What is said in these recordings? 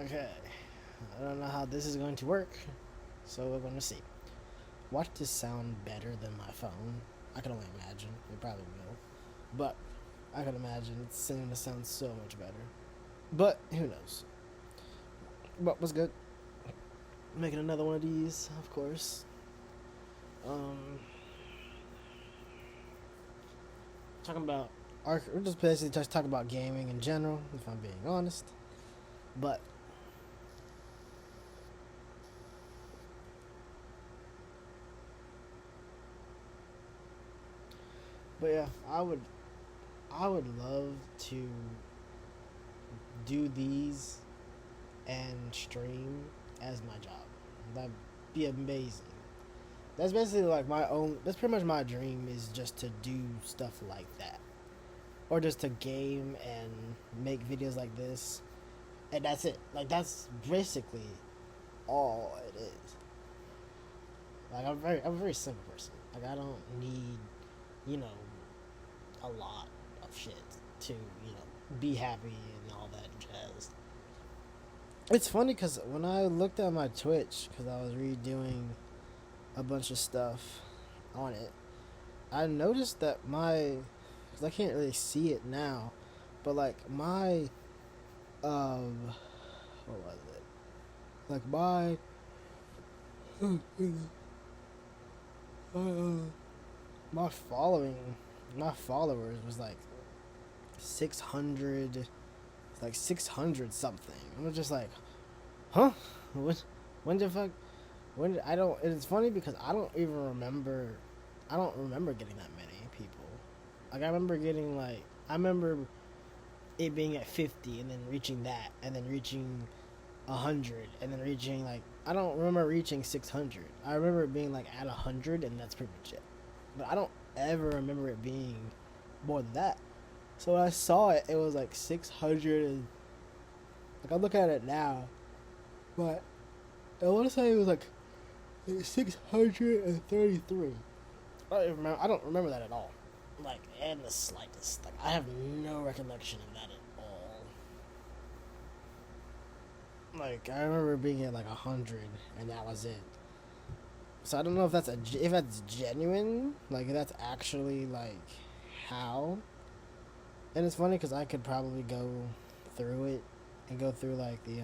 Okay. I don't know how this is going to work, so we're going to see. Watch this sound better than my phone. I can only imagine. It probably will. But I can imagine it's going to sound so much better. But who knows? But what's good? Making another one of these, of course. Um, talking about we're just basically just talking about gaming in general, if I'm being honest. But yeah, I would love to do these and stream as my job. That'd be amazing. That's basically like my own. That's pretty much my dream is just to do stuff like that, or just to game and make videos like this, and that's it. Like that's basically all it is. Like I'm a very simple person. Like I don't need, you know, a lot of shit to be happy and all that jazz. It's funny because when I looked at my Twitch, because I was redoing a bunch of stuff on it, I noticed that because I can't really see it now, but like what was it? Like uh, my following, my followers was like 600, like 600 something. I'm just like, huh? What? When the fuck? When did, I don't. It's funny because I don't even remember. I don't remember getting that many people. Like I remember getting like I remember it being at 50 and then reaching that and then reaching 100 and then reaching like I don't remember reaching 600. I remember it being like at 100 and that's pretty much it. But I don't ever remember it being more than that. So when I saw it, it was like 600 and like I look at it now, but I want to say it was like 633. I don't remember that at all. Like, and the slightest. Like, I have no recollection of that at all. Like, I remember being at like 100, and that was it. So I don't know if that's genuine. Like, if that's actually like how. And it's funny because I could probably go through it and go through like the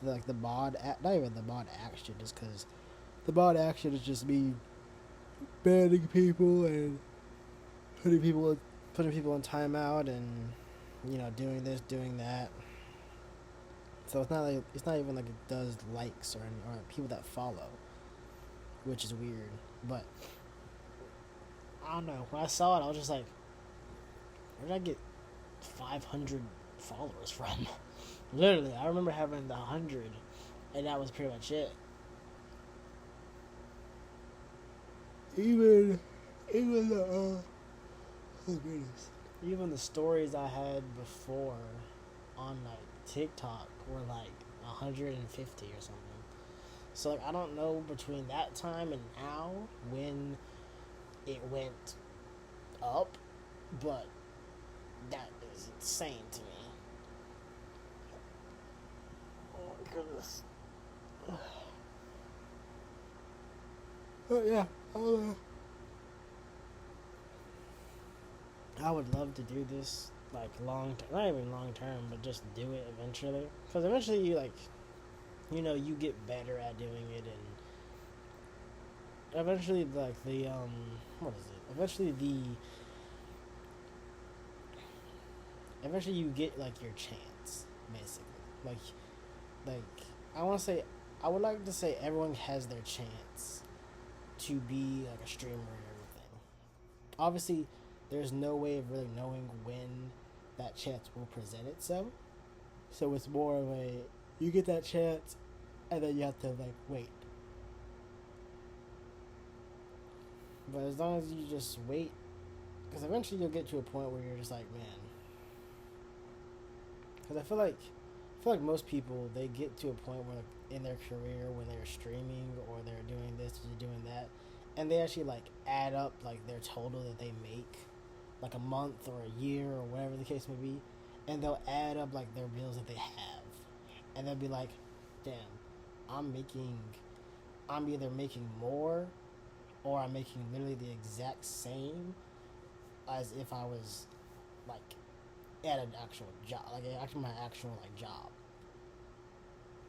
like the not even the mod action, just because the mod action is just me banning people and putting people putting people in timeout and doing this, doing that. So it's not even like it does likes or people that follow, which is weird. But I don't know. When I saw it, I was just like, where did I get 500 followers from? Literally, I remember having the 100, and that was pretty much it. Even even the oh goodness. Even the stories I had before on like TikTok were like 150 or something. So like I don't know between that time and now when it went up, but that is insane to me. Oh my goodness. But yeah, I would love to do this like long term, not even long term, but just do it eventually. Because eventually you like, you get better at doing it, and eventually like what is it? Eventually you get like your chance, basically. Like I want to say, I would like to say everyone has their chance to be like a streamer and everything. Obviously, there's no way of really knowing when that chance will present itself. So it's more of a you get that chance, and then you have to like wait. But as long as you just wait, because eventually you'll get to a point where you're just like, man. Because I feel like most people they get to a point where like, in their career when they're streaming or they're doing this or doing that, and they actually like add up like their total that they make, like a month or a year or whatever the case may be, and they'll add up like their bills that they have, and they'll be like, "Damn, I'm making, I'm either making more, or I'm making literally the exact same as if I was like at an actual job, like actually my actual like job."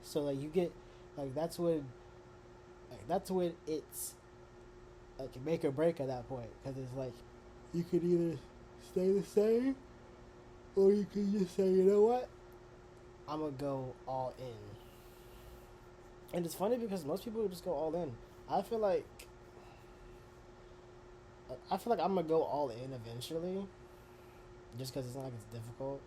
So like you get like that's when it's like make or break at that point, because it's like you could either stay the same, or you could just say, you know what, I'm gonna go all in. And it's funny because most people just go all in. I feel like I'm gonna go all in eventually, just because it's not like it's difficult.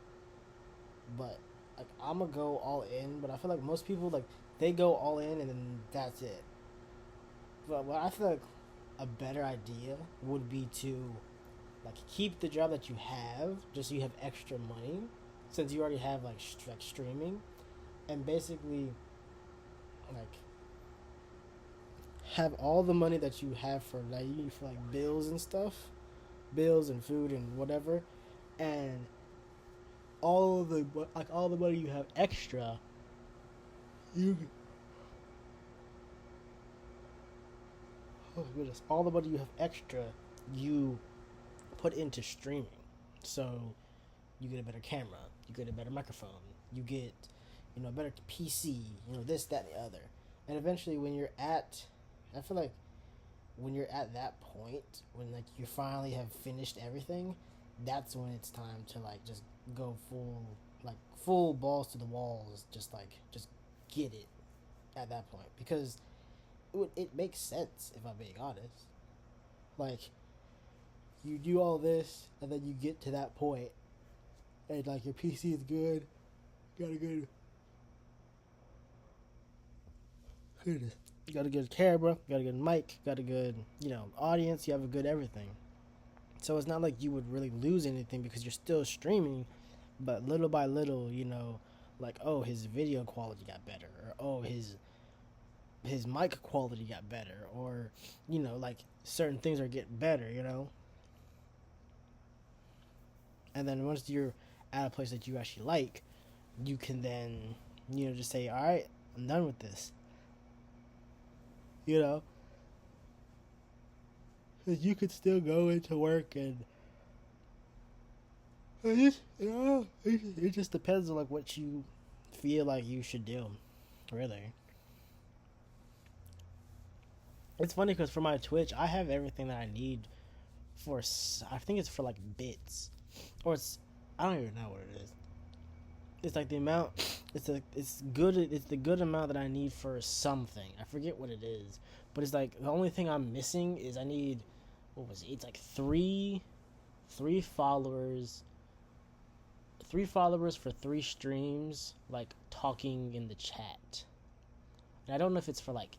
But like I'm gonna go all in. But I feel like most people like they go all in and then that's it. But what I feel like a better idea would be to like keep the job that you have, just so you have extra money, since you already have like like streaming, and basically like have all the money that you have for like bills and stuff, bills and food and whatever, and all the money you have extra, you oh goodness, all the money you have extra, you put into streaming. So you get a better camera, you get a better microphone, you get, you know, a better PC, you know, this, that, and the other. And eventually, when you're at, I feel like when you're at that point, when like you finally have finished everything, that's when it's time to like just go full balls to the walls, just get it at that point, because it makes sense if I'm being honest. Like you do all this, and then you get to that point, and like your PC is good, got a good, goodness, you got a good camera, got a good mic, got a good, you know, audience, you have a good everything. So it's not like you would really lose anything because you're still streaming, but little by little, you know, like oh his video quality got better, or oh his mic quality got better, or you know like certain things are getting better, you know. And then once you're at a place that you actually like, you can then, you know, just say, all right, I'm done with this, you know. Because you could still go into work, and it just, you know, it just depends on like what you feel like you should do, really. It's funny because for my Twitch, I have everything that I need for. I think it's for like bits, or it's. I don't even know what it is. It's like the amount. It's good. It's the good amount that I need for something. I forget what it is, but it's like the only thing I'm missing is I need. What was it? It's like three followers. Three followers for three streams, like talking in the chat. And I don't know if it's for like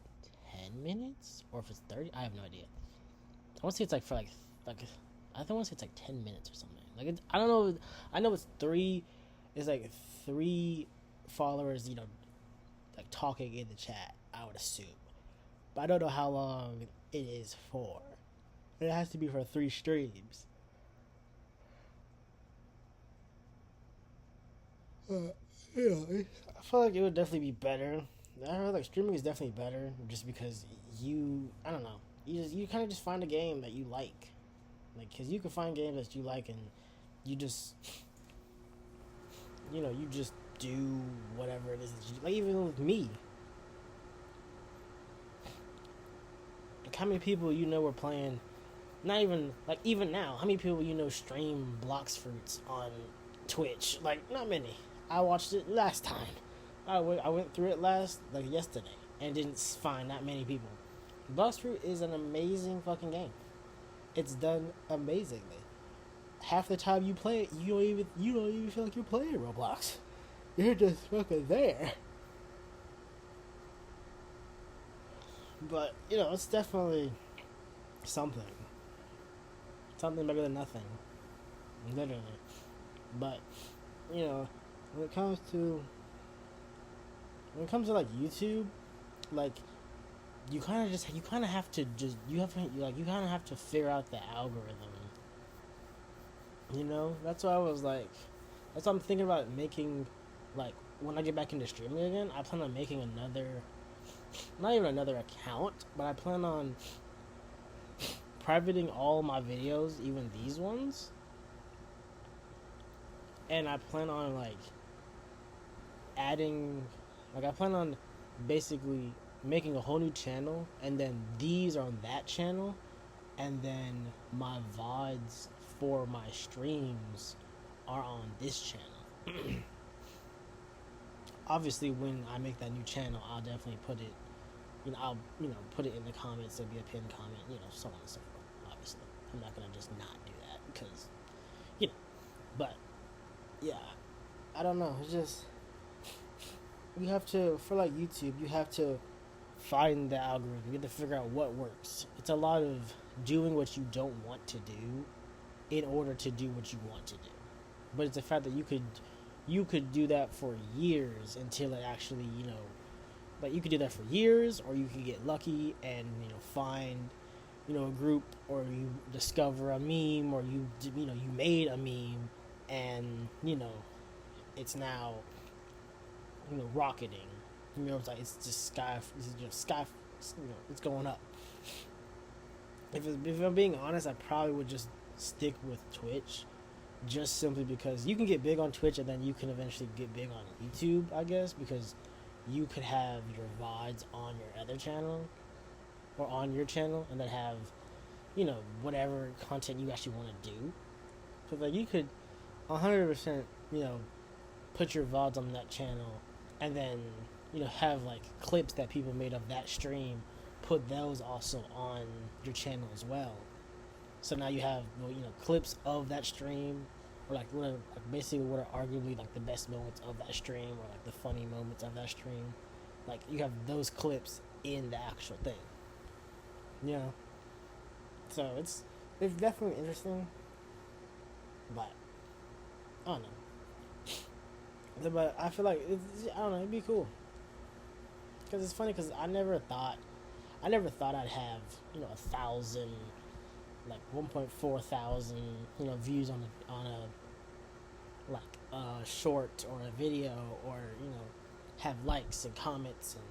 10 minutes or if it's 30. I have no idea. I want to say it's like for like I think I want to say it's like 10 minutes or something. Like I don't know. I know it's three. It's like three followers. You know, like talking in the chat. I would assume, but I don't know how long it is for. And it has to be for three streams. Yeah, I feel like it would definitely be better. I feel like streaming is definitely better, just because I don't know, you kind of just find a game that you like, because you can find games that you like, and you just, you know, you just do whatever it is that you like. Even with me, like how many people you know were playing? Not even like even now, how many people you know stream Blocks Fruits on Twitch? Like not many. I watched it last time. I went through it yesterday, and didn't find that many people. Blocks Fruit is an amazing fucking game. It's done amazingly. Half the time you play it, you don't even feel like you're playing Roblox. You're just fucking there. But you know, it's definitely something. Something better than nothing. Literally. But you know, when it comes to like YouTube, like you kind of have to just you kind of have to figure out the algorithm. You know, that's why I was like, That's what I'm thinking about making. Like when I get back into streaming again, I plan on making another, not even another account, but I plan on privating all my videos, even these ones, and I plan on like adding, like I plan on basically making a whole new channel, and then these are on that channel, and then my VODs for my streams are on this channel. Obviously, when I make that new channel, I'll definitely put it. I'll put it in the comments. There'll be a pinned comment. So on and so forth. Obviously, I'm not gonna just not do that because, you know. But yeah, I don't know. It's just you have to, for like YouTube, you have to find the algorithm. You have to figure out what works. It's a lot of doing what you don't want to do in order to do what you want to do. But it's the fact that you could do that for years until it actually, like you could do that for years, or you could get lucky and find a group, or you discover a meme, or you made a meme, and it's now rocketing. It's like it's just sky. It's just sky. It's going up. If I'm being honest, I probably would just stick with Twitch, just simply because you can get big on Twitch and then you can eventually get big on YouTube, I guess, because you could have your VODs on your other channel or on your channel, and then have whatever content you actually want to do. So like you could 100% put your VODs on that channel, and then have like clips that people made of that stream, put those also on your channel as well. So now you have clips of that stream, or like basically what are arguably like the best moments of that stream, or like the funny moments of that stream. Like you have those clips in the actual thing. So it's definitely interesting, but I don't know. But I feel like I don't know. It'd be cool because it's funny because I never thought I'd have 1,000, like 1.4 thousand views on a like a short or a video, or have likes and comments and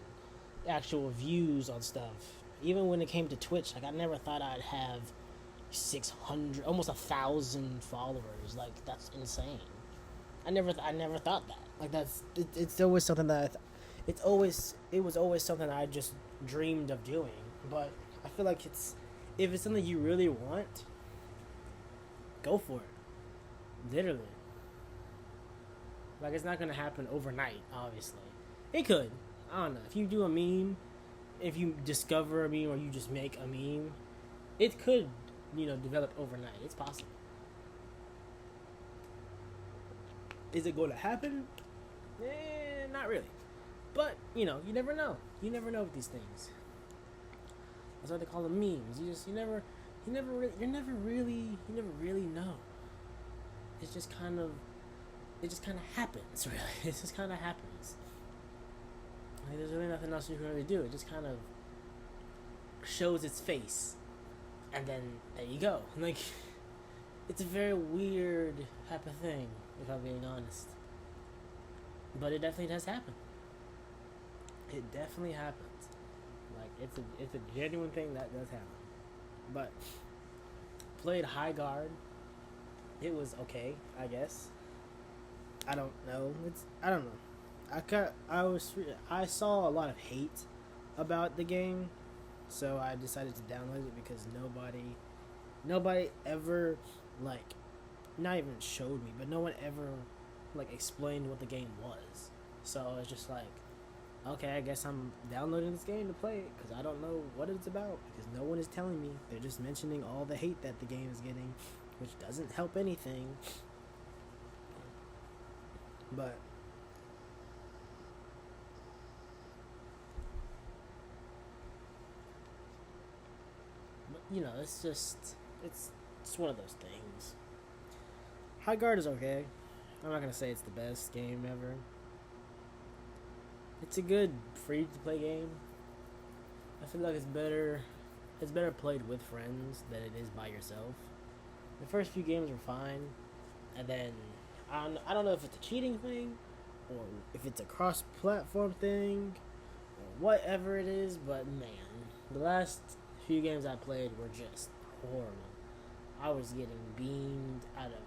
actual views on stuff. Even when it came to Twitch, like I never thought I'd have 600, almost 1,000 followers. Like that's insane. I never thought that. Like it's always something that it was always something I just dreamed of doing. But I feel like if it's something you really want, go for it. Literally. Like it's not gonna happen overnight. Obviously, it could. I don't know. If you do a meme, if you discover a meme, or you just make a meme, it could develop overnight. It's possible. Is it going to happen? Not really. But, you never know. You never know with these things. That's why they call them memes. You never really know. It just kind of happens, really. It just kind of happens. Like, there's really nothing else you can really do. It just kind of shows its face. And then, there you go. Like, it's a very weird type of thing, if I'm being honest. But it definitely does happen. It definitely happens. Like it's a genuine thing that does happen. But played High Guard. It was okay, I guess. I don't know. I don't know. I saw a lot of hate about the game, so I decided to download it because nobody ever like, not even showed me, but no one ever like explained what the game was. So I was just like, okay, I guess I'm downloading this game to play it because I don't know what it's about, because no one is telling me. They're just mentioning all the hate that the game is getting, which doesn't help anything. But it's one of those things. High Guard is okay. I'm not gonna say it's the best game ever. It's a good free to play game. I feel like it's better played with friends than it is by yourself. The first few games were fine, and then I don't know if it's a cheating thing, or if it's a cross-platform thing, or whatever it is. But man, the last few games I played were just horrible. I was getting beamed out of.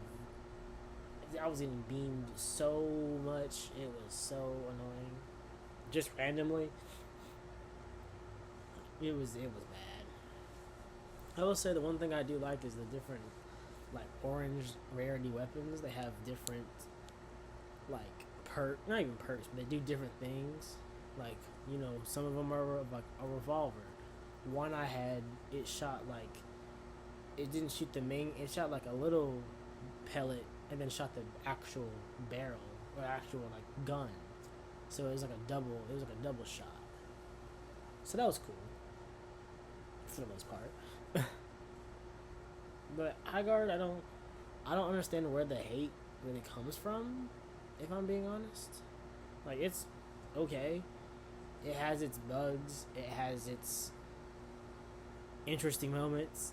I was getting beamed so much. It was so annoying. Just randomly, it was bad. I will say the one thing I do like is the different, like, orange rarity weapons. They have different, like, not even perks, but they do different things. Like, some of them are like a revolver. One I had, it shot like, it didn't shoot the main. It shot like a little pellet and then shot the actual barrel or actual like gun. So it was like a double. It was like a double shot. So that was cool for the most part. But Highguard, I don't understand where the hate really comes from. If I'm being honest, like, it's okay. It has its bugs. It has its interesting moments.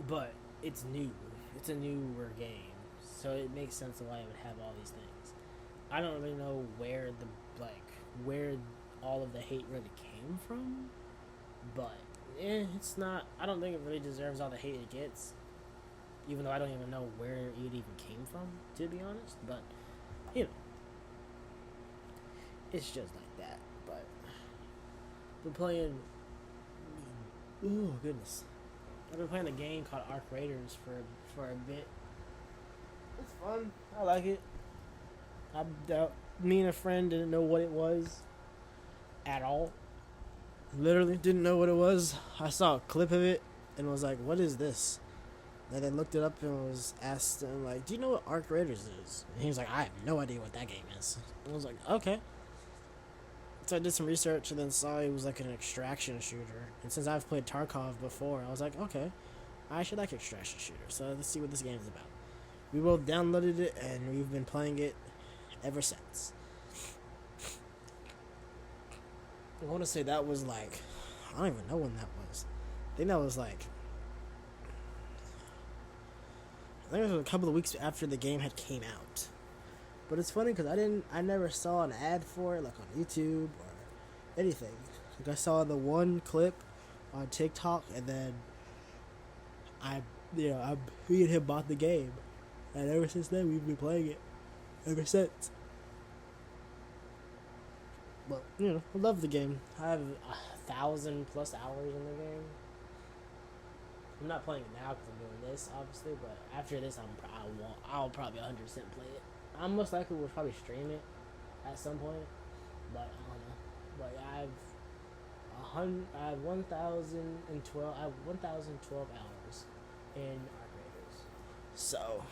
But it's new. It's a newer game, so it makes sense of why it would have all these things. I don't really know where where all of the hate really came from, but it's not. I don't think it really deserves all the hate it gets, even though I don't even know where it even came from, to be honest. But it's just like that. But been playing. Oh goodness. I've been playing a game called Arc Raiders for a bit. It's fun. I like it. Me and a friend didn't know what it was at all. Literally didn't know what it was. I saw a clip of it and was like, "What is this?" And then looked it up and was asked him, like, "Do you know what Arc Raiders is?" And he was like, "I have no idea what that game is." And I was like, "Okay." So I did some research and then saw it was like an extraction shooter. And since I've played Tarkov before, I was like, okay, I should like extraction shooters. So let's see what this game is about. We both downloaded it and we've been playing it ever since. I want to say that was like, I don't even know when that was. I think that was like, I think it was a couple of weeks after the game had came out. But it's funny because I never saw an ad for it, like on YouTube or anything. Like, I saw the one clip on TikTok, and then me and him bought the game, and ever since then we've been playing it. Ever since. But I love the game. I have 1,000+ hours in the game. I'm not playing it now because I'm doing this, obviously. But after this, I'll probably 100% play it. I most likely will probably stream it at some point, but I don't know. But I have 1,012 hours in Arc Raiders. So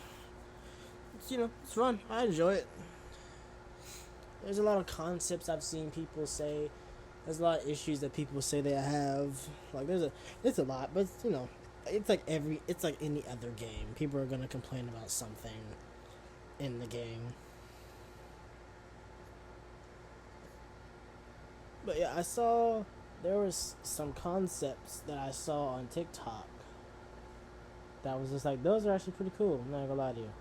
it's fun. I enjoy it. There's a lot of concepts I've seen people say. There's a lot of issues that people say they have. Like it's a lot, but it's like any other game. People are gonna complain about something in the game. But yeah, I saw there was some concepts that I saw on TikTok that was just like, those are actually pretty cool. I'm not gonna lie to you.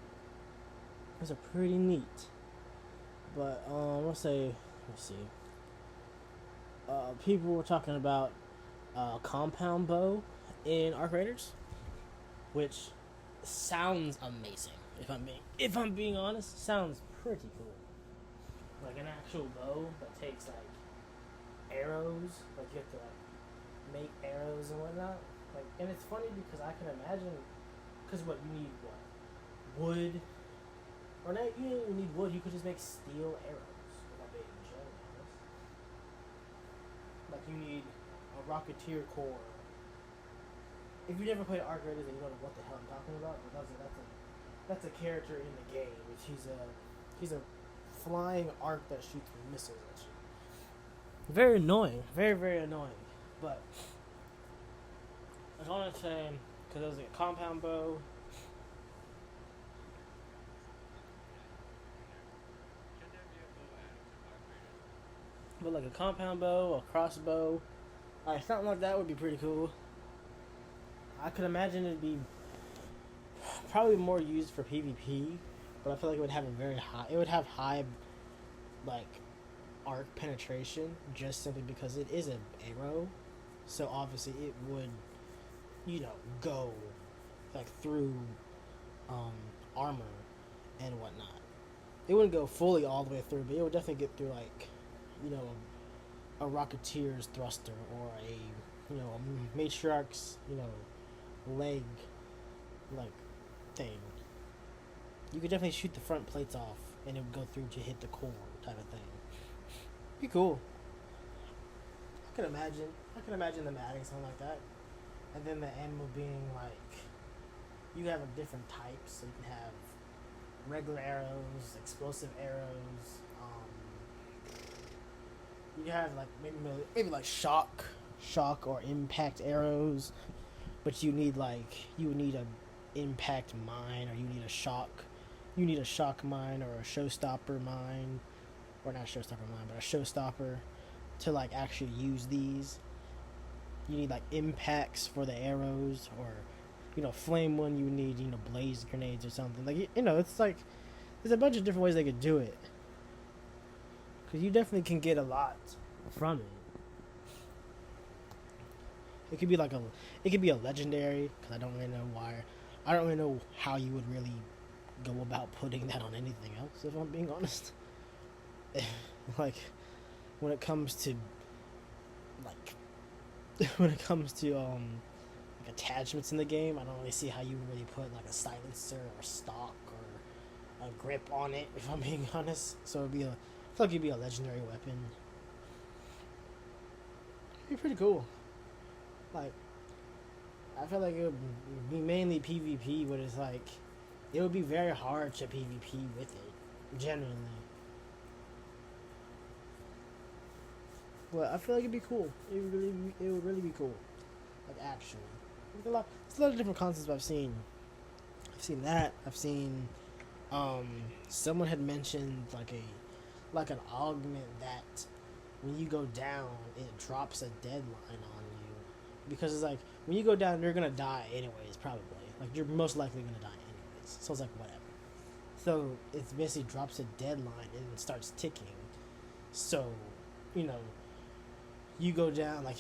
Those are pretty neat. But let's see. People were talking about compound bow in Arc Raiders, which sounds amazing. If I'm being honest, sounds pretty cool. Like an actual bow that takes like arrows, like you have to like make arrows and whatnot. Like, and it's funny because I can imagine, because you need wood, or not, you don't even need wood. You could just make steel arrows. Without being honest. Like you need a Rocketeer core. If you never played Arc Raiders, then you don't know what the hell I'm talking about. But that's a character in the game, which he's a flying arc that shoots missiles at you. Very annoying, very very annoying. But I was want to say, because it was like a compound bow. But like a compound bow, a crossbow, something like that would be pretty cool. I could imagine it'd be probably more used for PvP, but I feel like it would have a very high. It would have high, like, arc penetration, just simply because it is an arrow. So obviously it would, go like through um, armor and whatnot. It wouldn't go fully all the way through, but it would definitely get through like, you know, a Rocketeer's thruster or a Matriarch's, leg, like, thing. You could definitely shoot the front plates off, and it would go through to hit the core type of thing. Be cool. I can imagine. I can imagine them adding something like that, and then the ammo being like, you have a different types. So you can have regular arrows, explosive arrows. You have like maybe like shock or impact arrows, but you would need a impact mine, or you need a shock mine or a showstopper mine, or not showstopper mine, but a showstopper to like actually use these. You need like impacts for the arrows, or flame one. You need blaze grenades or something. Like it's like there's a bunch of different ways they could do it, because you definitely can get a lot from it. It could be it could be a legendary, because I don't really know why. I don't really know how you would really go about putting that on anything else, if I'm being honest. Like, when it comes to, like, like attachments in the game, I don't really see how you would really put, like, a silencer or stock or a grip on it, if I'm being honest. So I feel like it'd be a legendary weapon. It'd be pretty cool. Like, I feel like it would be mainly PvP, but it's like, it would be very hard to PvP with it, genuinely. But I feel like it'd be cool. It would really be cool. Like, actually. There's a lot of different concepts I've seen. I've seen that. I've seen, someone had mentioned, like an augment that when you go down, it drops a deadline on you. Because it's like, when you go down, you're gonna die anyways, probably. Like, you're most likely gonna die anyways. So it's like, whatever. So it basically drops a deadline and it starts ticking. So, you go down, like,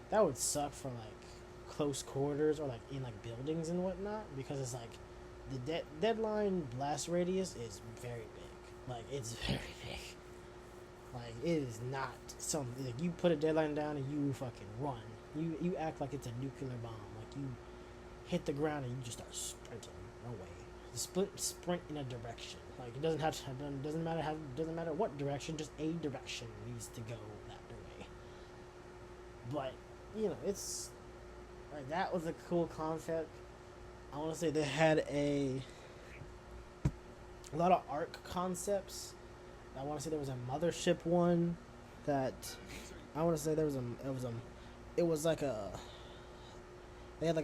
that would suck for, like, close quarters or, like, in, like, buildings and whatnot. Because it's like, the deadline blast radius is very big. Like, it's very big. Like, it is not something, like, you put a deadline down and you fucking run. You act like it's a nuclear bomb. Like, you hit the ground and you just start sprinting away. Sprint in a direction. Like, it doesn't matter what direction, just a direction needs to go that way. But it's like, that was a cool concept. I want to say they had a lot of arc concepts. I want to say there was a mothership one that I want to say it was like a they had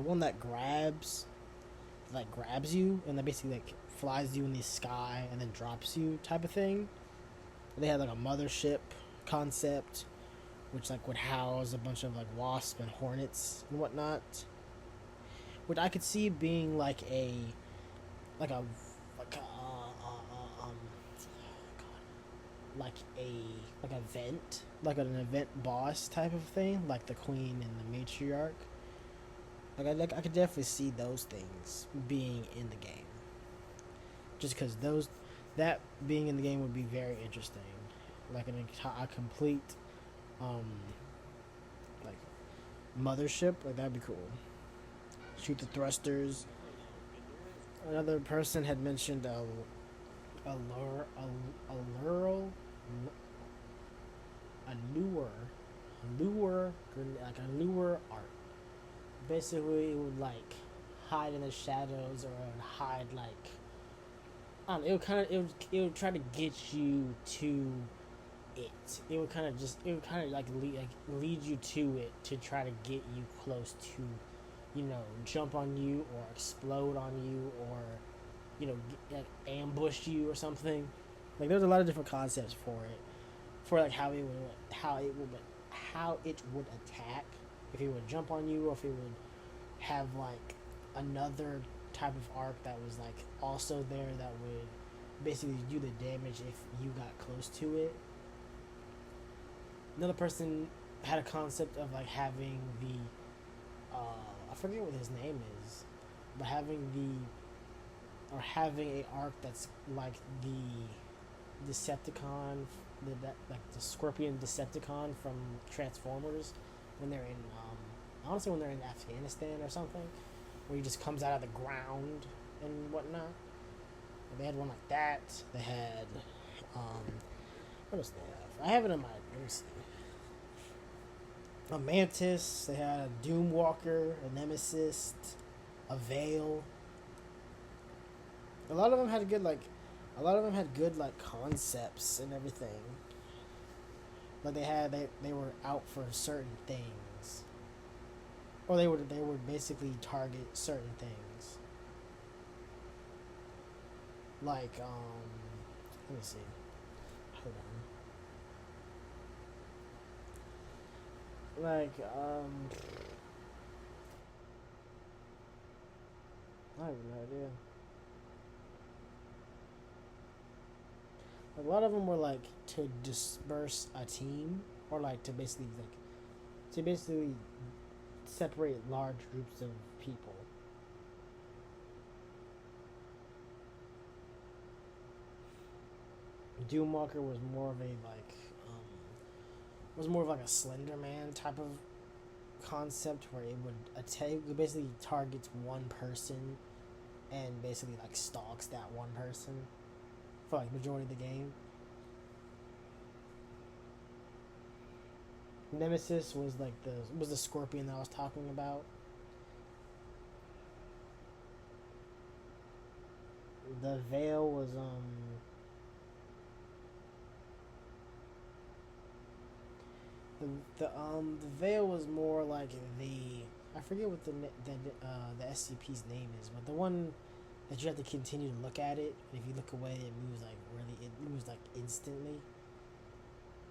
one that grabs you, and that basically like flies you in the sky and then drops you type of thing. They had like a mothership concept, which like would house a bunch of like wasps and hornets and whatnot, which I could see being like a like a like a vent, like an event boss type of thing, like the queen and the matriarch. Like I could definitely see those things being in the game, just because that being in the game would be very interesting, like a complete like mothership, like that'd be cool. Shoot the thrusters. Another person had mentioned a lure art. Basically, it would like hide in the shadows, or it would hide like, I don't know, it would try to get you to it. It would kind of like lead you to it to try to get you close to, jump on you or explode on you, or like ambush you or something. Like, there's a lot of different concepts for it, for like how it would attack, if it would jump on you, or if it would have like another type of arc that was like also there that would basically do the damage if you got close to it. Another person had a concept of like having I forget what his name is, but having a arc that's like the Decepticon, like the Scorpion Decepticon from Transformers when they're in I want to say when they're in Afghanistan or something, where he just comes out of the ground and whatnot. They had one like that. They had what else did they have? I have it in my, let me see. A Mantis. They had a Doomwalker, a Nemesis, a Veil. A lot of them had good like concepts and everything. Like they were out for certain things, or they would basically target certain things. Like let me see. Hold on. Like I have no idea. A lot of them were like to disperse a team, or like to basically separate large groups of people. Doomwalker was more of a was more of like a Slender Man type of concept where it would attack, it basically targets one person and basically like stalks that one person for like majority of the game. Nemesis was like the Scorpion that I was talking about. The Veil was the Veil was more like the, I forget what the SCP's name is, but the one that you have to continue to look at it, and if you look away, it moves like instantly.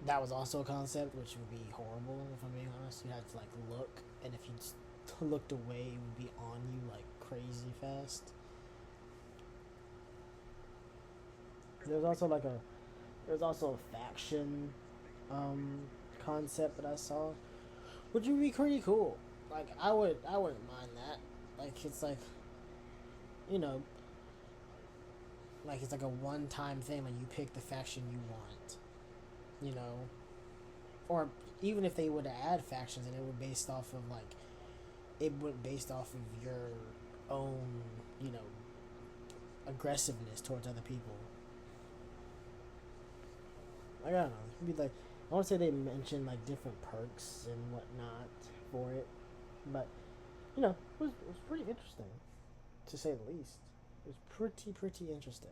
That was also a concept, which would be horrible if I'm being honest. You have to like look, and if you just looked away, it would be on you like crazy fast. There's also like a there's also a faction um, concept that I saw, which would be pretty cool. Like I wouldn't mind that. Like it's like, you know, like it's like a one time thing. Like you pick the faction you want, you know, or even if they would add factions and it would based off of like it would based off of your own, you know, aggressiveness towards other people. Like, I don't know. It'd be like, I want to say they mentioned like different perks and whatnot for it, but you know, it was pretty interesting, to say the least. It was pretty interesting.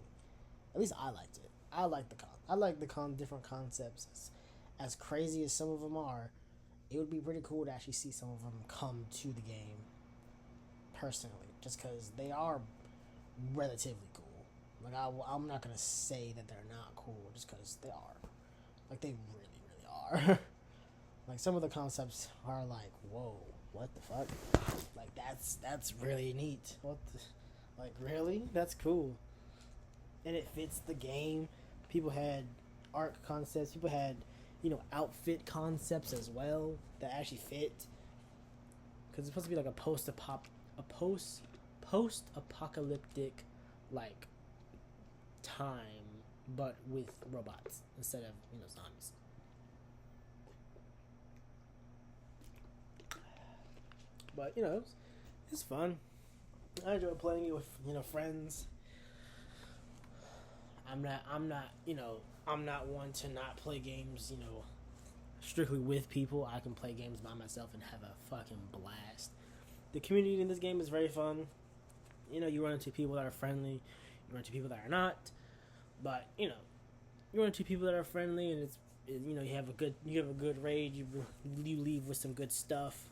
At least I liked it. I like the con. I like the different concepts. As crazy as some of them are, it would be pretty cool to actually see some of them come to the game. Personally, just because they are relatively cool. Like I'm not gonna say that they're not cool just because they are. Like they really are. Like some of the concepts are like, whoa, what the fuck? Like that's really neat. What the, like really? That's cool. And it fits the game. People had arc concepts. People had, you know, outfit concepts as well that actually fit. Because it's supposed to be like post apocalyptic like time, but with robots instead of, you know, zombies. But you know, it's fun. I enjoy playing it with, you know, friends. I'm not one to not play games, you know, strictly with people. I can play games by myself and have a fucking blast. The community in this game is very fun. You know, you run into people that are friendly, you run into people that are not, but you know, you run into people that are friendly, and you know, you have a good raid. You leave with some good stuff.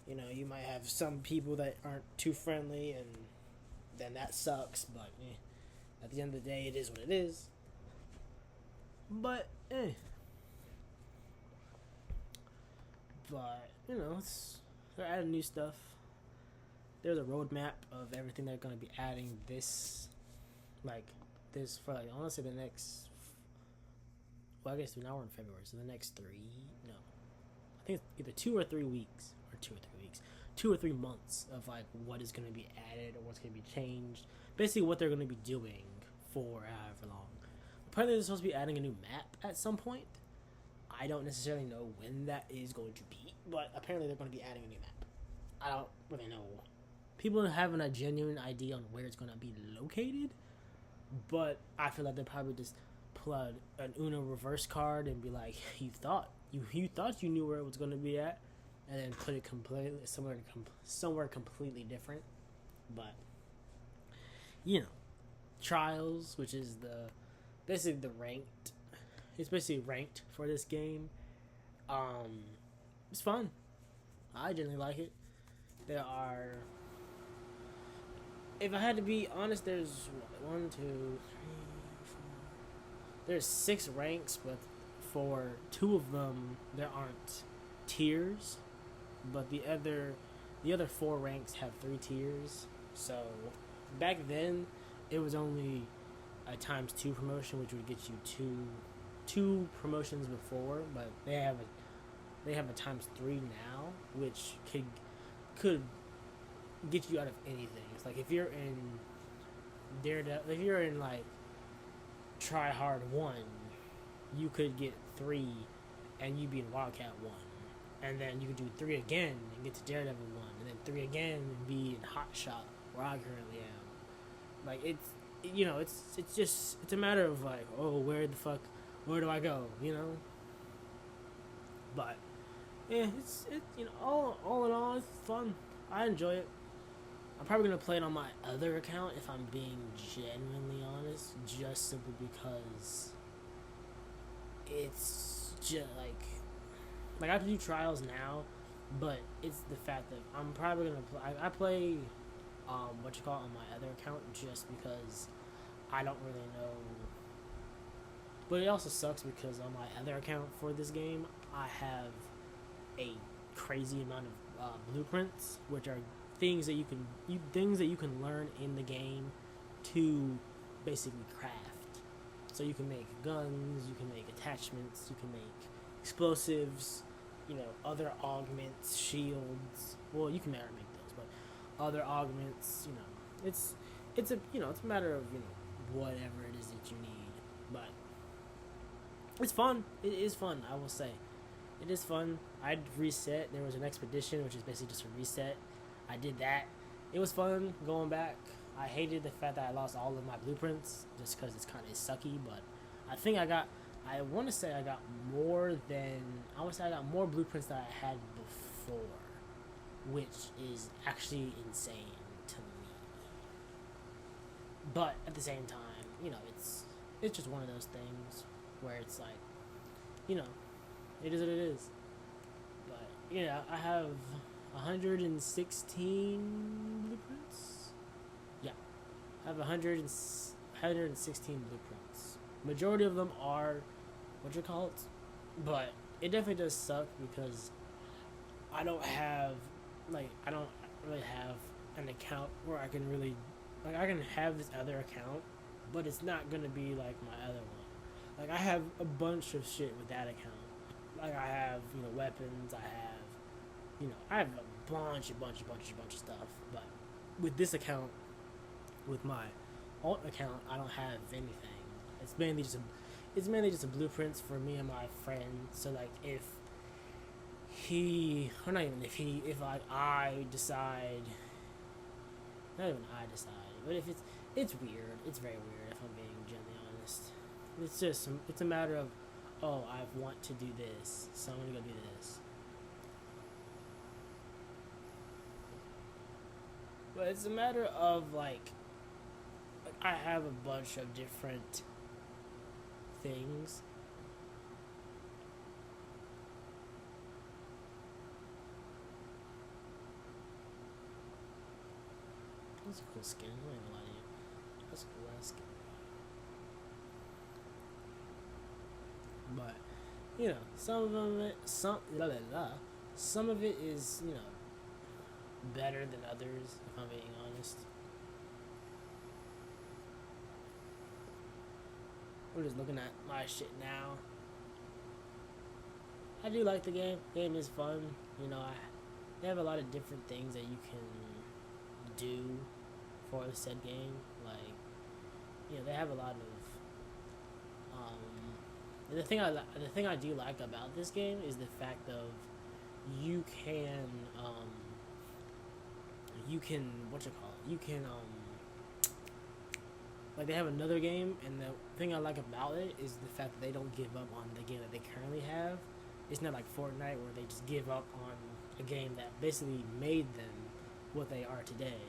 You know, you might have some people that aren't too friendly, and then that sucks. But at the end of the day, it is what it is. But But you know, they're adding new stuff. there's a roadmap of everything they're going to be adding this, like, this for, like, honestly, the next, well, I guess now we're in February, so the next no, I think it's either 2 or 3 weeks, or 2 or 3 weeks, 2 or 3 months of, like, what is going to be added or what's going to be changed. Basically, what they're going to be doing for however long. Apparently, they're supposed to be adding a new map at some point. I don't necessarily know when that is going to be, but apparently they're going to be adding a new map. I don't really know. People having a genuine idea on where it's going to be located, but I feel like they probably just plug an Uno reverse card and be like, you thought you knew where it was going to be at, and then put it completely somewhere completely different. But you know, Trials, which is basically the ranked, it's basically ranked for this game. It's fun. I generally like it. There are, if I had to be honest, there's 1, 2, 3, 4. There's 6 ranks, but for 2 of them there aren't tiers, but the other 4 ranks have 3 tiers. So back then it was only a ×2 promotion, which would get you two promotions before, but they have a ×3 now, which could get you out of anything. It's like if you're in Daredevil, if you're in like Try Hard 1, you could get 3 and you'd be in Wildcat 1. And then you could do 3 again and get to Daredevil 1, and then 3 again and be in Hot Shot, where I currently am. Like, it's a matter of like, oh, where do I go, you know? But yeah, all in all, it's fun. I enjoy it. I'm probably gonna play it on my other account if I'm being genuinely honest, just simply because it's just like I have to do Trials now, but it's the fact that I'm probably gonna play. I play on my other account just because I don't really know. But it also sucks because on my other account for this game, I have a crazy amount of blueprints, which are things that you can learn in the game to basically craft. So you can make guns, you can make attachments, you can make explosives, other augments, shields. Well, you can never make those, but other augments. It's a matter of whatever it is that you need. But it's fun. It is fun. I will say, it is fun. I'd reset. There was an expedition, which is basically just a reset. I did that. It was fun going back. I hated the fact that I lost all of my blueprints just because it's kind of sucky, but I want to say I got more blueprints than I had before, which is actually insane to me. But at the same time, it's just one of those things where it's like, it is what it is. But I have 116 blueprints. Yeah, I have 116 blueprints. Majority of them are but it definitely does suck because I don't really have an account where I can really, I can have this other account, but it's not gonna be like my other one. Like, I have a bunch of shit with that account. Like, I have weapons. I have a bunch of stuff. But with this account, with my alt account, I don't have anything. It's mainly just a blueprints for me and my friend. So like, if I decide, not even I decide, but if it's weird. It's very weird if I'm being genuinely honest. It's a matter of, oh, I want to do this, so I'm gonna go do this. But it's a matter of like I have a bunch of different things. That's a cool skin. I'm not gonna lie to you. That's a cool ass skin. But some of it is better than others, if I'm being honest. I'm just looking at my shit now. I do like the game. Game is fun. You know, they have a lot of different things that you can do for the said game. Like, you know, they have a lot of the thing I do like about this game is the fact of you can what you call it? You can like, they have another game, and the thing I like about it is the fact that they don't give up on the game that they currently have. It's not like Fortnite where they just give up on a game that basically made them what they are today.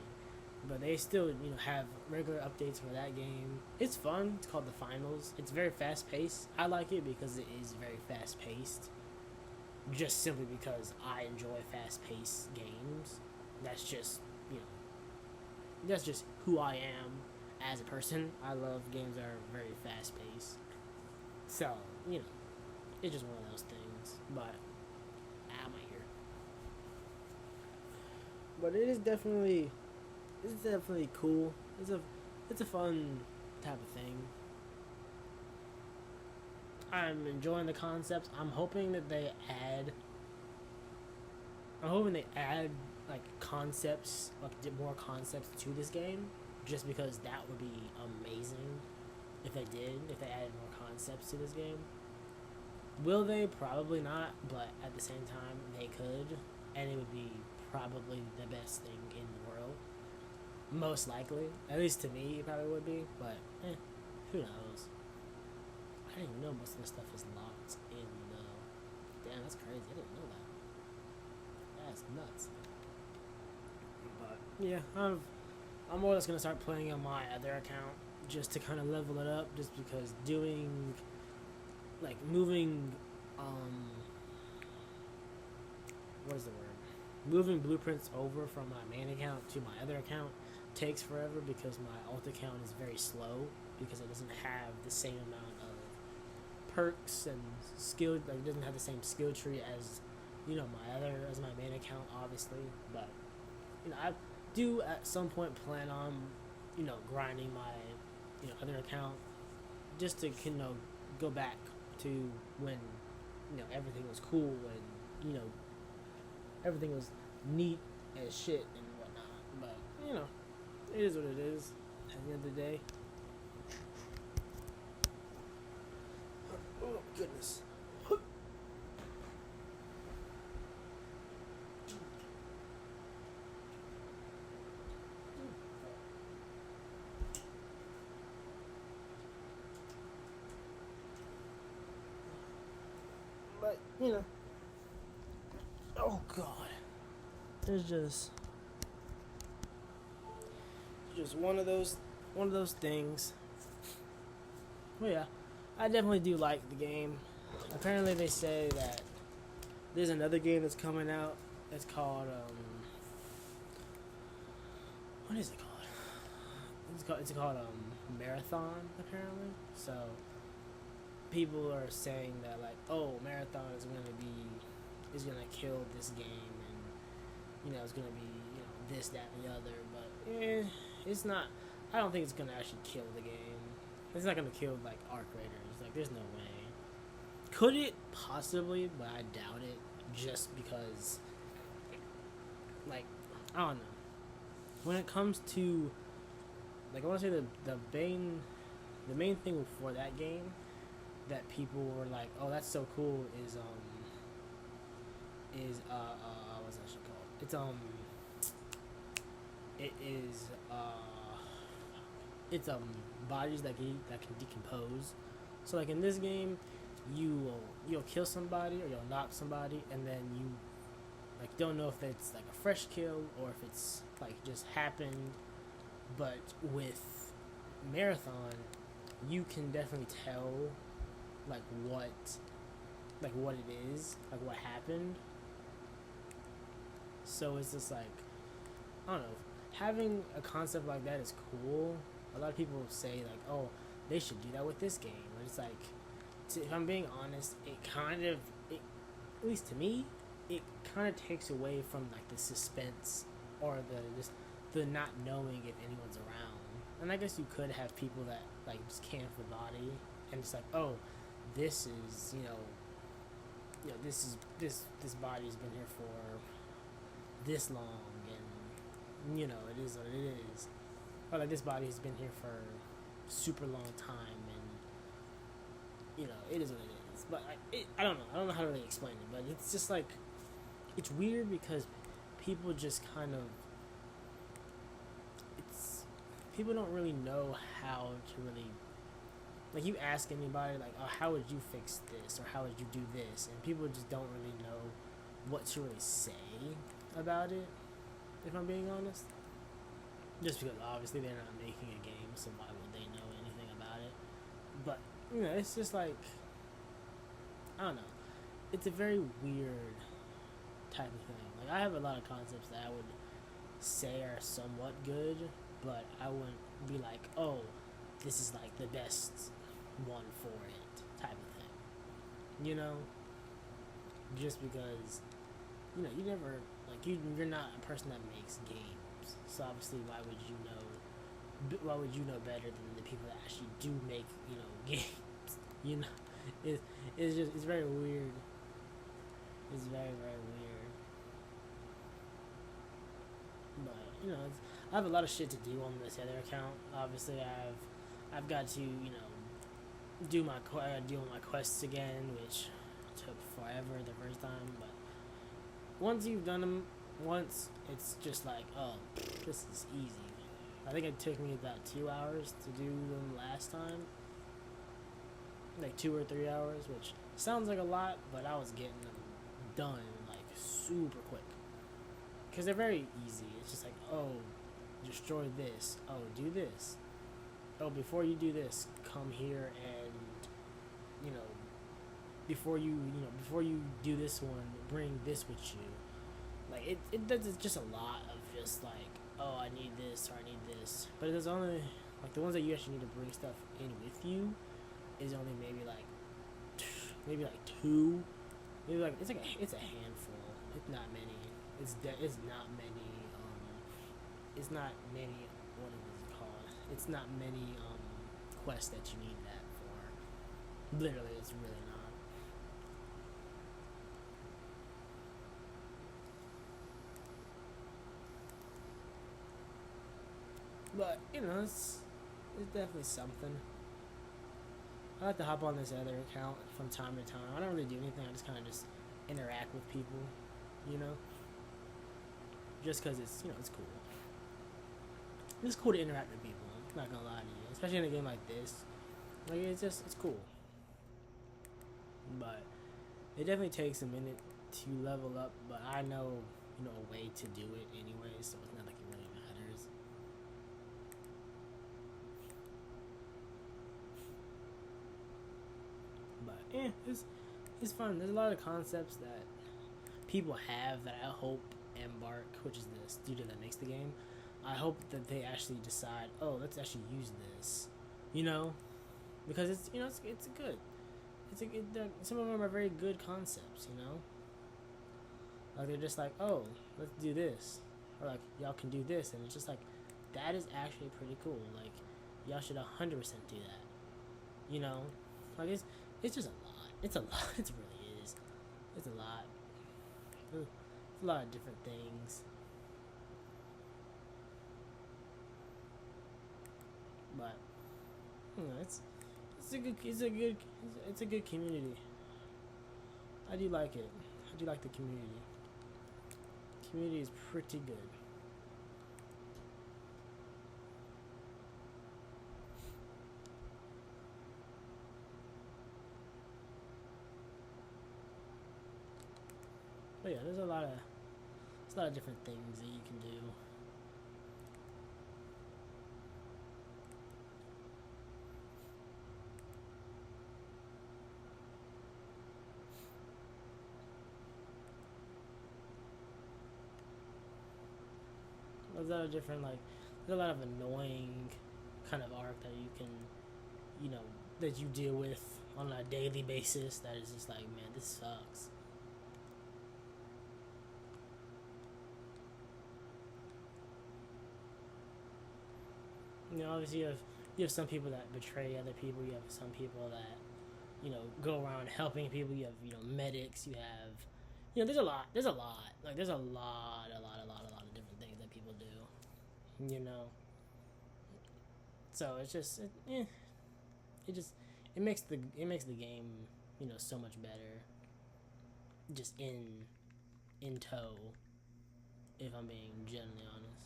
But they still, you know, have regular updates for that game. It's fun. It's called The Finals. It's very fast paced. I like it because it is very fast paced. Just simply because I enjoy fast paced games. That's just, you know, that's just who I am as a person. I love games that are very fast paced. So, you know, it's just one of those things. But I'm here. But it's definitely cool. It's a fun type of thing. I'm enjoying the concepts. I'm hoping they add like concepts, like more concepts to this game, just because that would be amazing if they added more concepts to this game. Will they? Probably not, but at the same time, they could, and it would be probably the best thing in the world. Most likely. At least to me, it probably would be, but, who knows? I didn't even know most of this stuff is locked in, though. Damn, that's crazy. I didn't know that. That's nuts. But, yeah, I'm more or less going to start playing on my other account, just to kind of level it up, just because moving, what is the word? Moving blueprints over from my main account to my other account takes forever because my alt account is very slow because it doesn't have the same amount of perks and skill, like it doesn't have the same skill tree as, you know, my main account, obviously. But, you know, I do at some point plan on, you know, grinding my, you know, other account just to, you know, go back to when, you know, everything was cool and, you know, everything was neat as shit and whatnot. But, you know, it is what it is at the end of the day. Oh, goodness. But, you know, oh god, there's just one of those things. Well, yeah, I definitely do like the game. Apparently they say that there's another game that's coming out. It's called what is it called? It's called Marathon, apparently. So people are saying that, like, oh, Marathon is gonna kill this game, and, you know, it's gonna be, you know, this, that, and the other. But it's not. I don't think it's gonna actually kill the game. It's not gonna kill, like, Arc Raiders. Like, there's no way. Could it? Possibly, but I doubt it. Just because, like, I don't know. When it comes to, like, I want to say the main thing for that game that people were like, oh, that's so cool, is what's that shit called? It's bodies that can decompose. So, like, in this game, you'll kill somebody or you'll knock somebody, and then you, like, don't know if it's like a fresh kill or if it's like just happened. But with Marathon, you can definitely tell like what it is, like what happened. So it's just like, I don't know, having a concept like that is cool. A lot of people say, like, oh, they should do that with this game. But it's like, if I'm being honest, at least to me, it kind of takes away from, like, the suspense or the not knowing if anyone's around. And I guess you could have people that like just camp the body and it's like, oh, this is this body's been here for this long, and it is what it is. Or like this body's been here for super long time, and it is what it is. But I don't know. I don't know how to really explain it, but it's just like it's weird because people just kind of people don't really know how to really like you ask anybody like, oh, how would you fix this or how would you do this, and people just don't really know what to really say about it, if I'm being honest. Just because obviously they're not making a game, so why would they know anything about it? But it's just like I don't know. It's a very weird type of thing. Like I have a lot of concepts that I would say are somewhat good, but I wouldn't be like, oh, this is like the best one for it type of thing. Just because you never like you're not a person that makes games, so obviously why would you know better than the people that actually do make games? It's very weird. It's very, very weird. But I have a lot of shit to do on this other account. Obviously, I've got to do my deal with my quests again, which took forever the first time. But once you've done them once, it's just like, oh, this is easy. I think it took me about 2 hours to do them last time. Like 2 or 3 hours, which sounds like a lot, but I was getting them done like super quick. Because they're very easy. It's just like, oh, destroy this. Oh, do this. Oh, before you do this, come here and, before you do this one, bring this with you. Like, it's just a lot of just like, oh, I need this or I need this. But there's only, like, the ones that you actually need to bring stuff in with you is only maybe like 2. Maybe like, it's a handful. It's not many. It's not many, it's not many, what is it called? It's not many, quests that you need that for. Literally, it's really not. But, it's definitely something. I like to hop on this other account from time to time. I don't really do anything, I just kind of just interact with people, just because it's it's cool. It's cool to interact with people. I'm not gonna lie to you, especially in a game like this. Like it's cool. But it definitely takes a minute to level up. But I know a way to do it anyway, so it's not like it really matters. But it's fun. There's a lot of concepts that people have that I hope Embark, which is the studio that makes the game, I hope that they actually decide, oh, let's actually use this, because it's it's good. Some of them are very good concepts, Like they're just like, oh, let's do this, or like y'all can do this, and it's just like that is actually pretty cool. Like y'all should 100% do that, Like it's just a lot. It's a lot. It really is. It's a lot. It's a lot of different things. But it's a good community. I do like it. I do like the community. Community is pretty good. But yeah, there's a lot of different things that you can do. There's a lot of different there's a lot of annoying kind of art that you can, that you deal with on a daily basis. That is just like, man, this sucks. Obviously you have some people that betray other people. You have some people that go around helping people. You have medics. You have there's a lot. Like there's a lot of different things that people do. So it's just it makes the game so much better. Just in tow, if I'm being generally honest.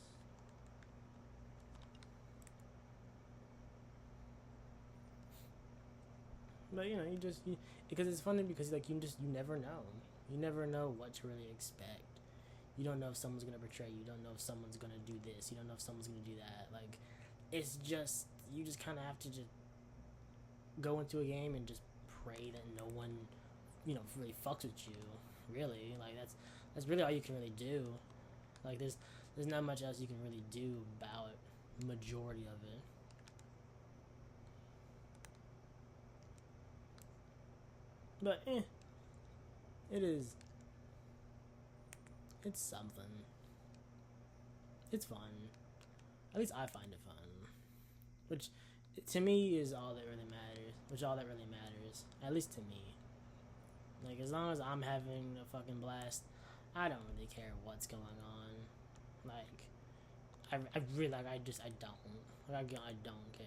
But because it's funny because like you never know. You never know what to really expect. You don't know if someone's gonna betray you. You don't know if someone's gonna do this. You don't know if someone's gonna do that. Like, it's just you just kind of have to just go into a game and just pray that no one, really fucks with you. Really, like that's really all you can really do. Like, there's not much else you can really do about majority of it. But it is. It's something. It's fun. At least I find it fun. Which, to me, is all that really matters. At least to me. Like, as long as I'm having a fucking blast, I don't really care what's going on. Like, I really, like, I don't. Like, I don't care.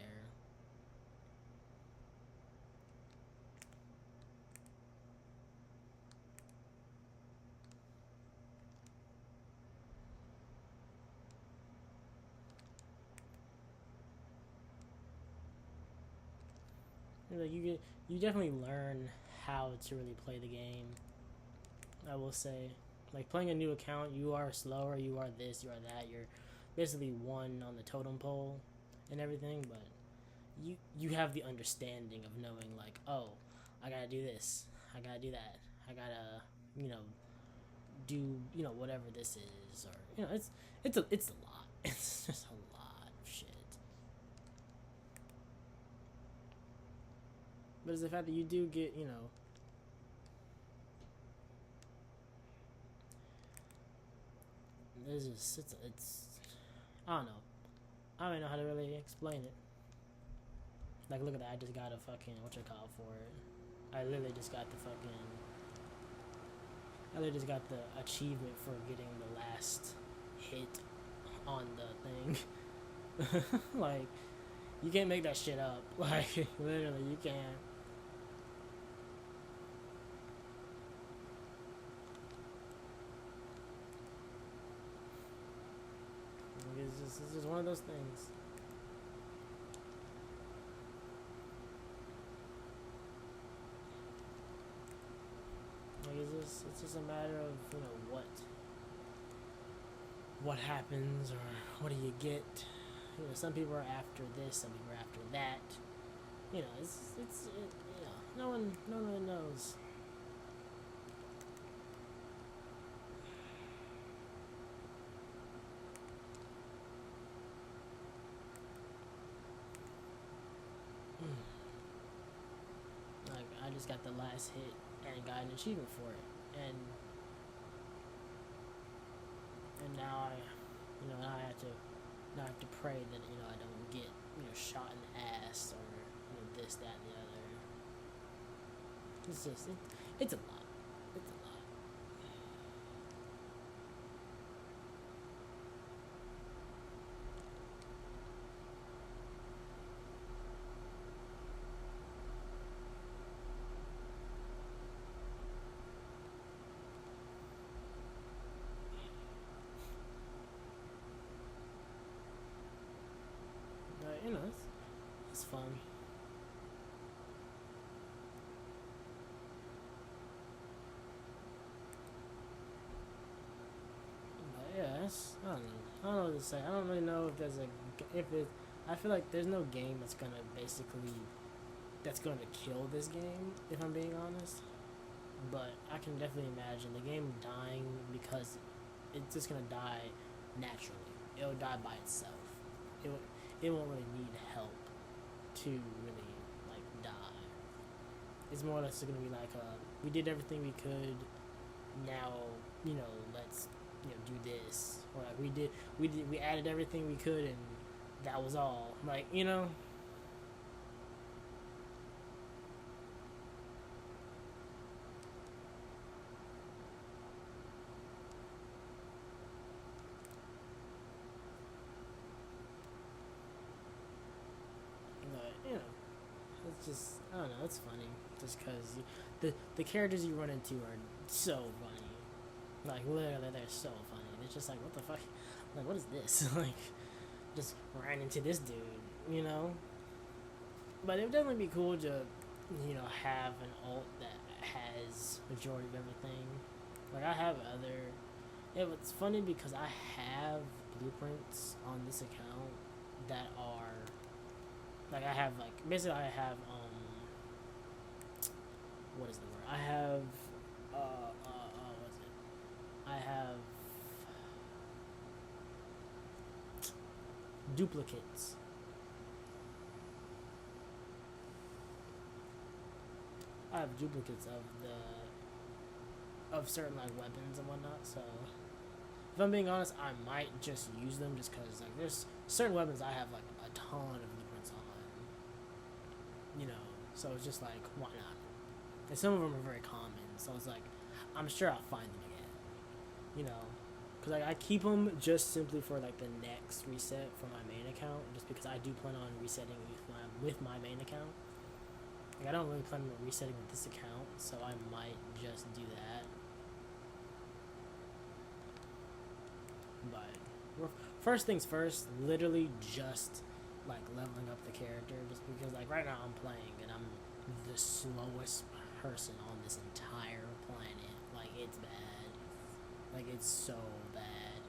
Like, you definitely learn how to really play the game. I will say, like, playing a new account, you are slower, you are this, you are that, you're basically one on the totem pole and everything, but you have the understanding of knowing, like, oh, I gotta do this, I gotta do that, I gotta do whatever this is, or it's a lot. It's just a lot of shit. But it's the fact that you do get, there's just, it's I don't know. I don't even know how to really explain it. Like, look at that, I just got a fucking, for it. I literally just got the achievement for getting the last hit on the thing. Like, you can't make that shit up. Like, literally, you can't. It's just one of those things. Like, it's just a matter of what happens, or what do you get. Some people are after this, some people are after that. No one really knows. Like, I just got the last hit and got an achievement for it, and now I have to pray that I don't get shot in the ass, or this, that, and the other. It's just it's a lot. It's a lot. It's fun. But yeah, I don't know what to say. I don't really know if there's I feel like there's no game that's gonna kill this game, if I'm being honest. But I can definitely imagine the game dying because it's just gonna die naturally. It'll die by itself. It won't really need help to really die. It's more or less gonna be like we did everything we could. Now let's do this, or like we added everything we could, and that was all. Like, you know. But, you know, it's just, I don't know, it's funny. Just because the characters you run into are so funny. Like, literally, they're so funny. It's just like, what the fuck? Like, what is this? Like, just ran into this dude, you know? But it would definitely be cool to, you know, have an alt that has majority of everything. Like, I have other. Yeah, it's funny because I have blueprints on this account that are. Like, I have, like, basically, I have, what is the word? I have, what is it? I have duplicates. I have duplicates of certain like weapons and whatnot. So if I'm being honest, I might just use them just because like there's certain weapons I have like a ton of blueprints on. You know, so it's just like why not? And some of them are very common, so it's like I'm sure I'll find them again. You know, because like, I keep them just simply for like the next reset for my main account, just because I do plan on resetting with my main account. Like, I don't really plan on resetting with this account, so I might just do that. But first things first, literally just like leveling up the character, just because like right now I'm playing and I'm the slowest person on this entire planet. Like, it's bad. Like, it's so bad.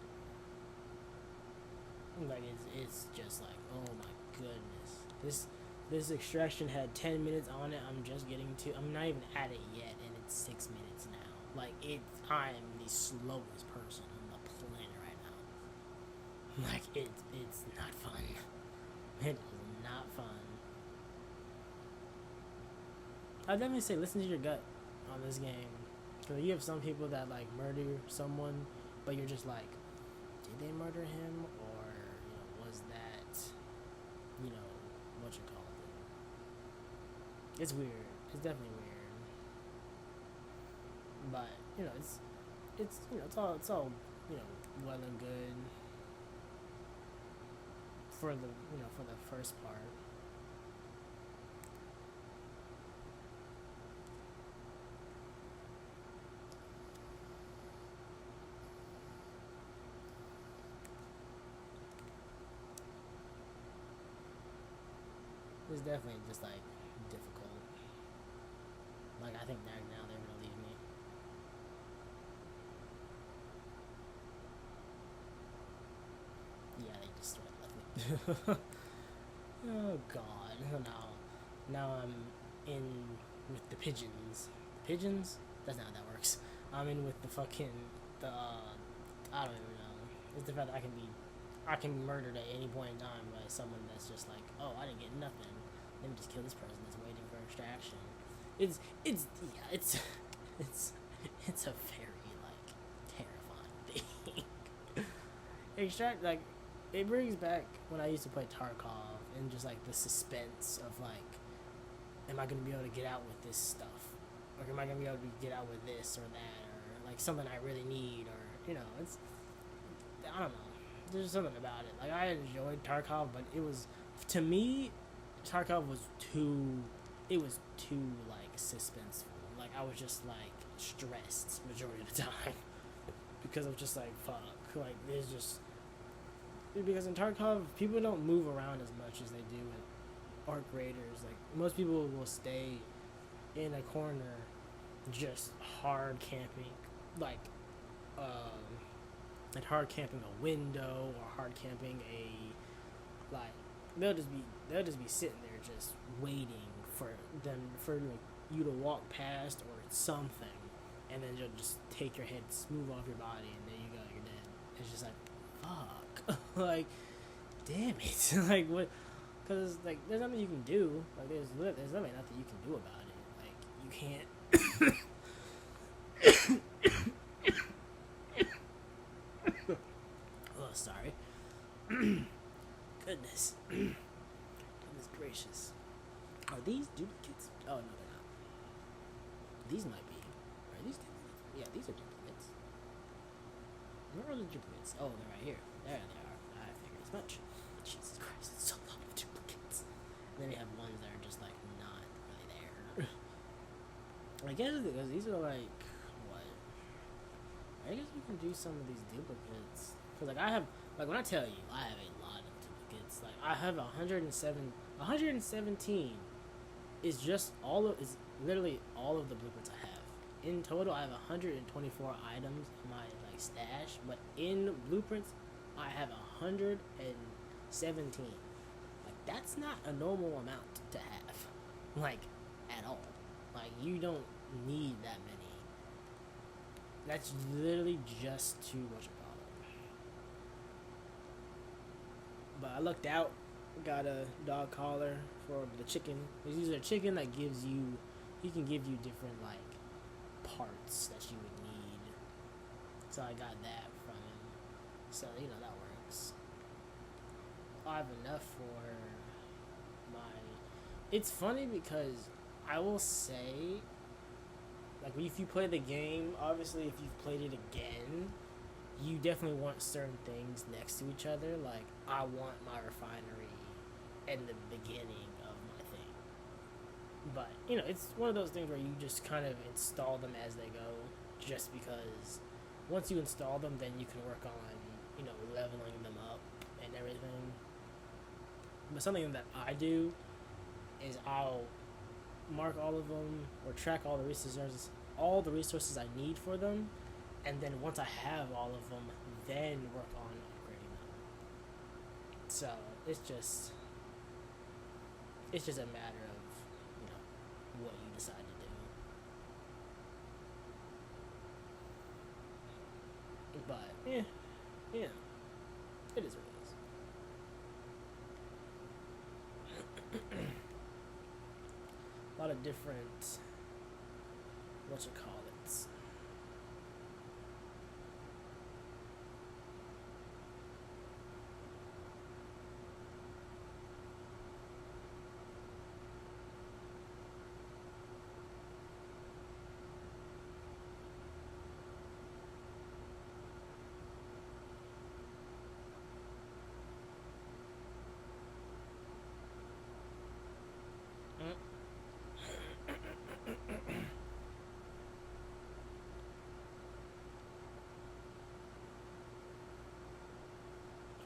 Like, it's just like, oh my goodness. This extraction had 10 minutes on it. I'm just getting to. I'm not even at it yet, and it's 6 minutes now. Like, I am the slowest person on the planet right now. Like, it's not fun. It is not fun. I'd definitely say listen to your gut on this game. Because you have some people that, like, murder someone, but you're just like, did they murder him? Or, you know, was that, you know, what you call it? It's weird. It's definitely weird. But, you know, it's you know, it's all, you know, well and good for the, you know, for the first part. It's definitely just like difficult. Like, I think now they're gonna leave me. Yeah, they just straight left me. Oh god. Now I'm in with the pigeons. The pigeons? That's not how that works. I'm in with the fucking the I don't even know. It's the fact that I can be murdered at any point in time by someone that's just like, oh, I didn't get nothing. Let me just kill this person that's waiting for extraction. It's it's a very like terrifying thing. Extract like it brings back when I used to play Tarkov and just like the suspense of like, am I gonna be able to get out with this stuff, or am I gonna be able to get out with this or that, or like something I really need, or you know, it's I don't know. There's something about it. Like, I enjoyed Tarkov, but it was, to me, Tarkov was too like suspenseful. Like, I was just like stressed majority of the time because of just like fuck. Like, there's just because in Tarkov people don't move around as much as they do in Arc Raiders. Like, most people will stay in a corner, just hard camping, like hard camping a window or hard camping a like they'll just be sitting there just waiting for you to walk past or something, and then you'll just take your head smooth off your body and there you go, you're dead. It's just like fuck. Like, damn it. Like, what? Because like there's nothing you can do. Like, there's literally nothing you can do about it. Like, you can't. Oh, sorry. Goodness. These might be. Are these duplicates? Yeah, these are duplicates. Where are the duplicates? Oh, they're right here. There they are. I figured as much. Jesus Christ, it's so lot of duplicates. And then you have ones that are just like not really there. I guess because these are like what? I guess we can do some of these duplicates. Cause like I have, like when I tell you, I have a lot of duplicates. Like I have 117 is just is literally all of the blueprints I have. In total, I have 124 items in my like stash, but in blueprints, I have 117. Like that's not a normal amount to have, like at all. Like you don't need that many. That's literally just too much of a problem. But I looked out, got a dog collar for the chicken. These are a chicken that gives you, he can give you different like parts that you would need. So I got that from him. So you know that works. I have enough for my. It's funny because I will say, like if you play the game, obviously if you've played it again, you definitely want certain things next to each other. Like I want my refinery in the beginning of my thing. But, you know, it's one of those things where you just kind of install them as they go, just because once you install them, then you can work on, you know, leveling them up and everything. But something that I do is I'll mark all of them or track all the resources I need for them, and then once I have all of them, then work on upgrading them. So it's just a matter of, you know, what you decide to do. But yeah, it is what it is. A lot of different, what you call it.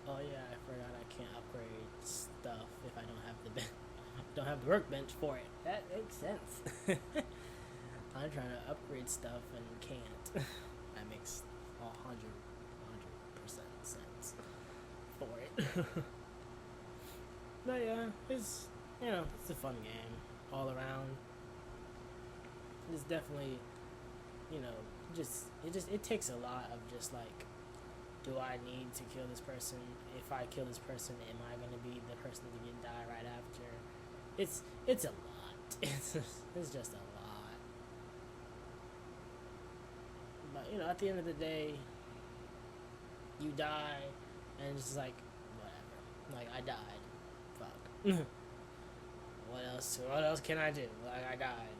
Oh yeah, I forgot I can't upgrade stuff if I don't have the workbench for it. That makes sense. I'm trying to upgrade stuff and can't. That makes 100% sense for it. But yeah, it's, you know, it's a fun game all around. It's definitely, you know, it takes a lot of just like, do I need to kill this person? If I kill this person, am I gonna be the person to die right after? It's a lot. It's just a lot. But you know, at the end of the day, you die, and it's just like whatever. Like I died. Fuck. What else can I do? Like I died.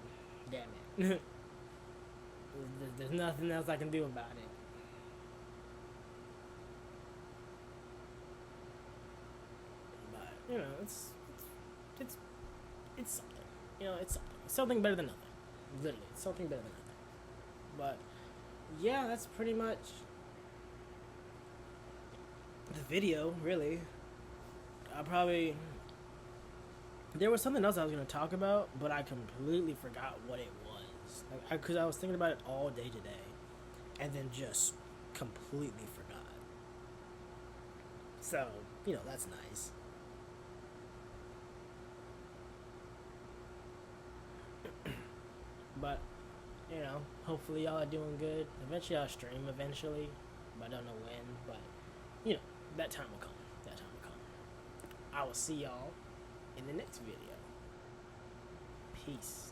Damn it. There's nothing else I can do about it. You know, it's something. You know, it's something. It's something better than nothing. Literally, it's something better than nothing. But yeah, that's pretty much the video. Really, there was something else I was gonna talk about, but I completely forgot what it was. Like, because I was thinking about it all day today, and then just completely forgot. So you know, that's nice. But, you know, hopefully y'all are doing good. Eventually I'll stream eventually, but I don't know when. But, you know, that time will come. I will see y'all in the next video. Peace.